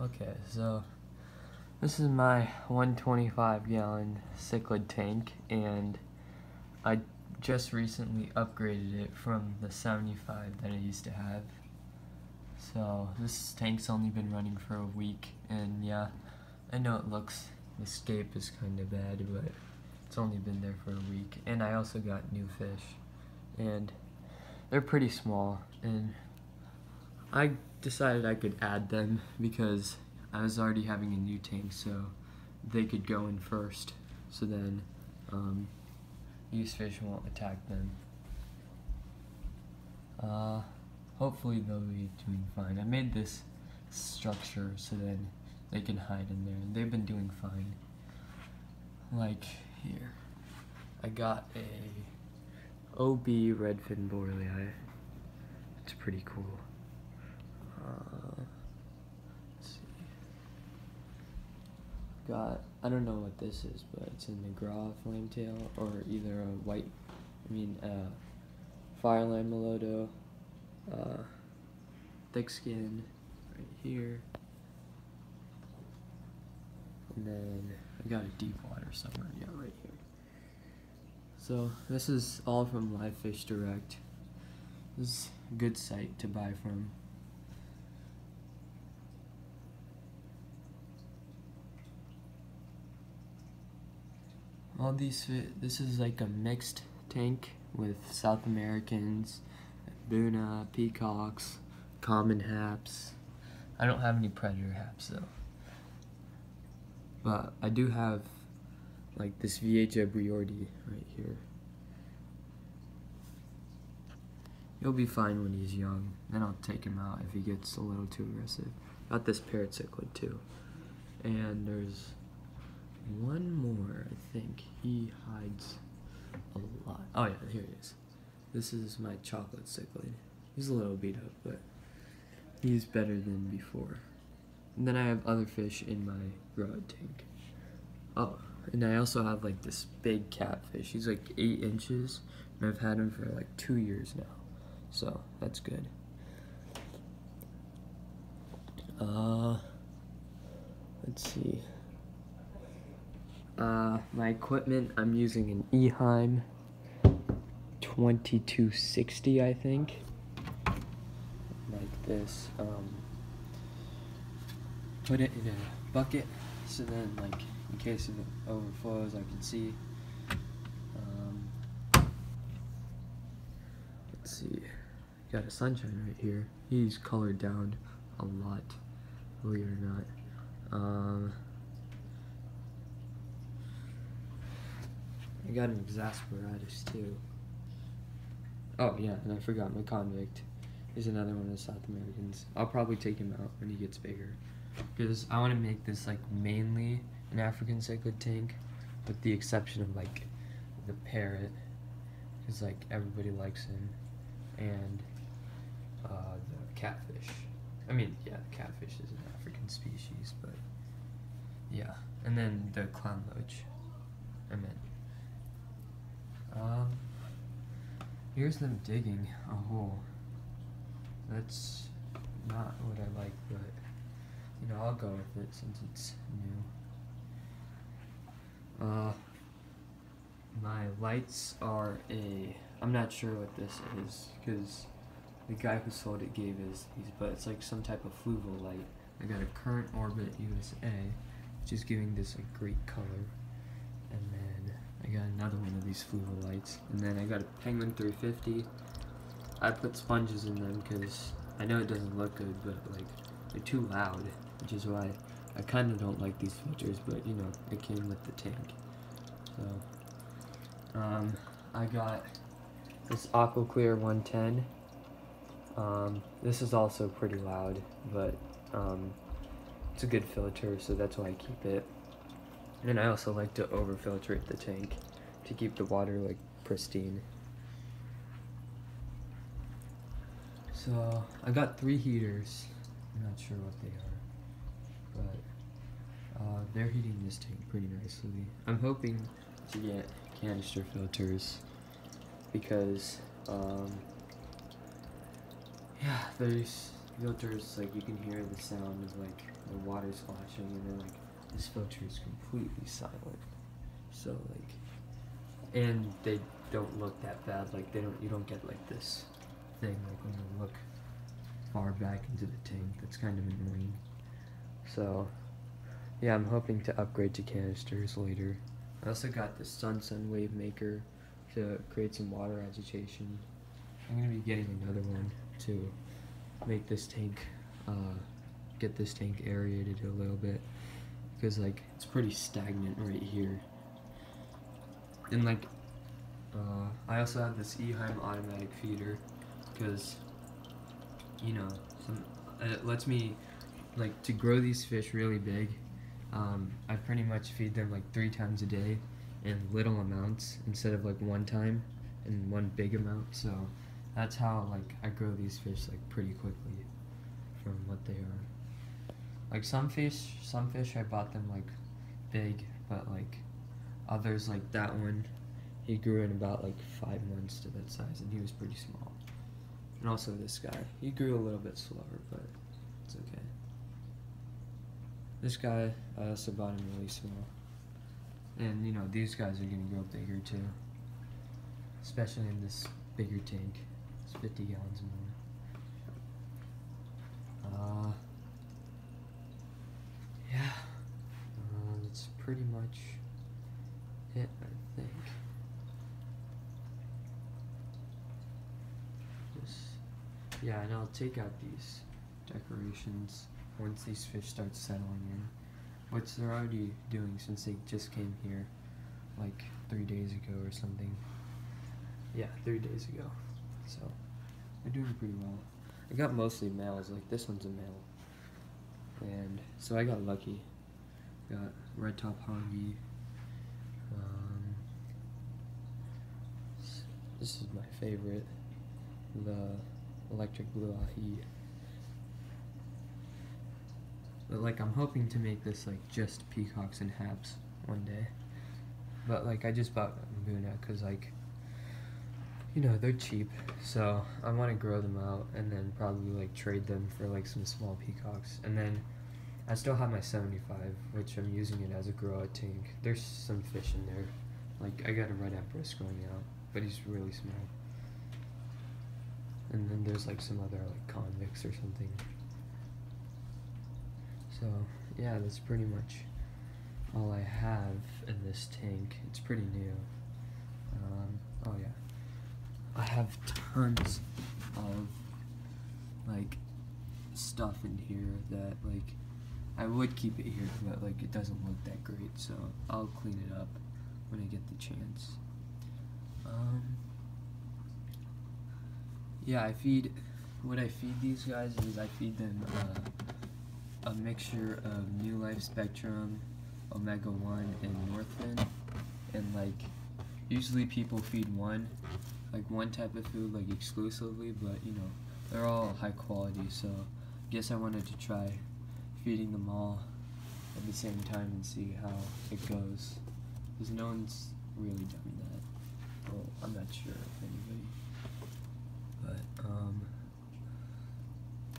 Okay, so this is my 125-gallon Cichlid tank, and I just recently upgraded it from the 75 that I used to have. So this tank's only been running for a week, and yeah, I know the scape is kind of bad, but it's only been there for a week. And I also got new fish, and they're pretty small, and I decided I could add them because I was already having a new tank, so they could go in first, so then these fish won't attack them. Hopefully they'll be doing fine. I made this structure so then they can hide in there, and they've been doing fine. Like here, I got a OB redfin borlei. It's pretty cool. Let's see. I don't know what this is, but it's a Negraa flametail, or either a fireline melodo, thick skin right here, and then I got a deep water somewhere, yeah, right here. So this is all from Live Fish Direct. This is a good site to buy from. This is like a mixed tank with South Americans, Buna, peacocks, common haps. I don't have any predator haps though. But I do have like this VH Briordi right here. He'll be fine when he's young, then I'll take him out if he gets a little too aggressive. Got this parrot cichlid too. And there's one more, I think. He hides a lot. Oh yeah, here it is. This is my chocolate cichlid. He's a little beat up, but he's better than before. And then I have other fish in my rod tank. Oh, and I also have like this big catfish. He's like 8 inches, and I've had him for like 2 years now. So that's good. Let's see. My equipment, I'm using an Eheim 2260, I think. Like this. Put it in a bucket, so then, like, in case it overflows, I can see. Let's see. Got a sunshine right here. He's colored down a lot, believe it or not. I got an exasperatus too. Oh yeah, and I forgot my convict is another one of the South Americans. I'll probably take him out when he gets bigger, because I want to make this like mainly an African cichlid tank, with the exception of like the parrot, because like everybody likes him, and the catfish. I mean, yeah, the catfish is an African species, but yeah, and then the clown loach. Here's them digging a hole. That's not what I like, but you know, I'll go with it since it's new. My lights are I'm not sure what this is, because the guy who sold it gave these, but it's like some type of fluval light. I got a Current Orbit USA, which is giving this a great color, and then I got another one of these fluval lights, and then I got a Penguin 350. I put sponges in them because I know it doesn't look good, but like they're too loud, which is why I kind of don't like these filters, but you know, it came with the tank. So I got this Aquaclear 110. This is also pretty loud, but it's a good filter, so that's why I keep it. And I also like to over-filtrate the tank to keep the water like pristine. So I got 3 heaters. I'm not sure what they are, but they're heating this tank pretty nicely. I'm hoping to get canister filters because yeah, there's filters, like you can hear the sound of like the water's splashing, and then like this filter is completely silent. So like, and they don't look that bad. Like you don't get like this thing like when you look far back into the tank. That's kind of annoying. So yeah, I'm hoping to upgrade to canisters later. I also got the Sun Wave Maker to create some water agitation. I'm gonna be getting another one to make this tank, get this tank aerated a little bit, because like it's pretty stagnant right here. And like, I also have this Eheim automatic feeder, because you know, it lets me like to grow these fish really big. I pretty much feed them like 3 times a day in little amounts instead of like one time in one big amount. So that's how like I grow these fish like pretty quickly from what they are. Like some fish I bought them like big, but like others, like that one, he grew in about like 5 months to that size, and he was pretty small. And also this guy, he grew a little bit slower, but it's okay. This guy, I also bought him really small. And you know, these guys are gonna grow bigger too. Especially in this bigger tank. It's 50 gallons more. Yeah. That's pretty much it, I think. Yeah, and I'll take out these decorations once these fish start settling in, which they're already doing since they just came here like 3 days ago or something. Yeah, 3 days ago. So they're doing pretty well. I got mostly males, like this one's a male. And so I got lucky. Got red top hongi. This is my favorite, the electric blue ahi. But like I'm hoping to make this like just peacocks and haps one day. But like I just bought Mbuna because like, you know, they're cheap, so I want to grow them out and then probably like trade them for like some small peacocks. And then I still have my 75, which I'm using it as a grow out tank. There's some fish in there. Like I got a red empress growing out, but he's really small. And then there's like some other like convicts or something. So yeah, that's pretty much all I have in this tank. It's pretty new. Oh yeah, I have tons of like stuff in here that like I would keep it here, but like it doesn't look that great, so I'll clean it up when I get the chance. Yeah, what I feed these guys is I feed them a mixture of New Life Spectrum, Omega 1, and Northfin. And like, usually people feed one type of food like exclusively, but you know, they're all high quality, so I guess I wanted to try feeding them all at the same time and see how it goes, because no one's really done that. Well, I'm not sure if anybody, but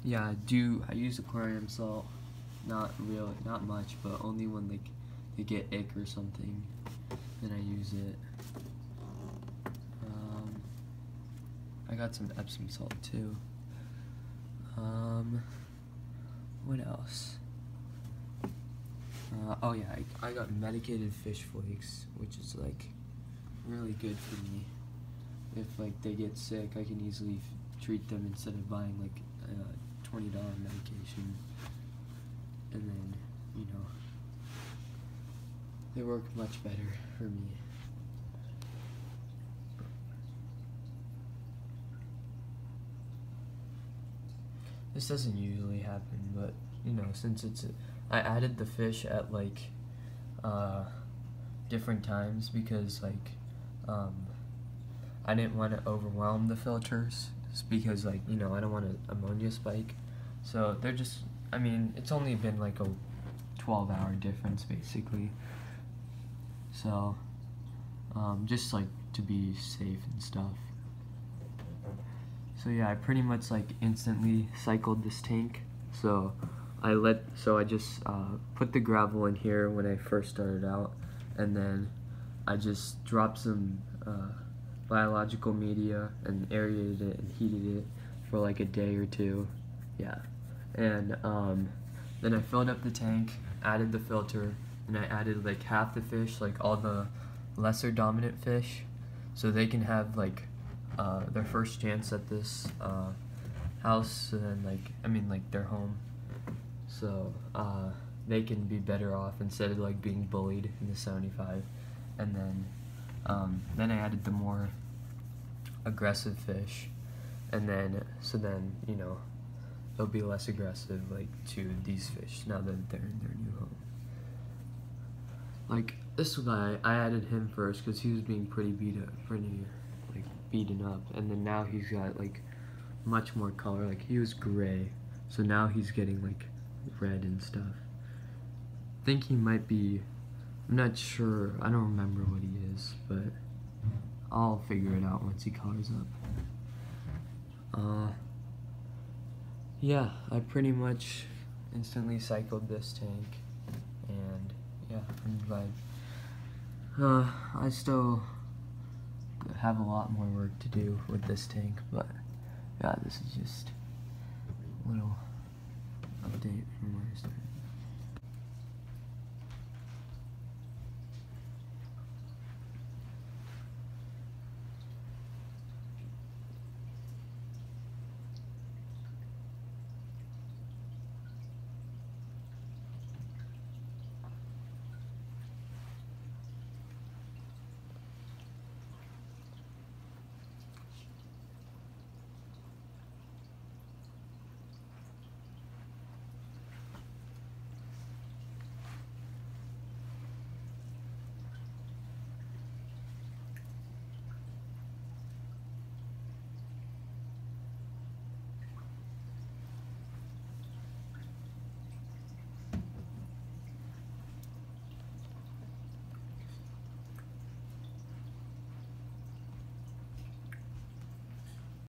yeah, I use aquarium salt, not much, but only when like they get ick or something, then I use it. I got some Epsom salt too. What else? Oh yeah, I got medicated fish flakes, which is like really good for me. If like they get sick, I can easily treat them instead of buying like $20 medication. And then, you know, they work much better for me. This doesn't usually happen, but you know, since I added the fish at like different times because like I didn't want to overwhelm the filters, just because like, you know, I don't want an ammonia spike. So they're just, I mean, it's only been like a 12-hour difference basically. So just like to be safe and stuff. So yeah, I pretty much like instantly cycled this tank. So I just put the gravel in here when I first started out, and then I just dropped some biological media and aerated it and heated it for like a day or two. Yeah. And then I filled up the tank, added the filter, and I added like half the fish, like all the lesser dominant fish, so they can have like their first chance at this house, and like their home, so they can be better off instead of like being bullied in the 75. And then I added the more aggressive fish, and then you know, they'll be less aggressive like to these fish now that they're in their new home. Like this guy, I added him first because he was being pretty beaten up, and then now he's got like much more color. Like he was gray, so now he's getting like red and stuff. I think he might be, I'm not sure, I don't remember what he is, but I'll figure it out once he colors up. Yeah, I pretty much instantly cycled this tank, and yeah, I'm glad. I still have a lot more work to do with this tank, but yeah, this is just a little update from where I started.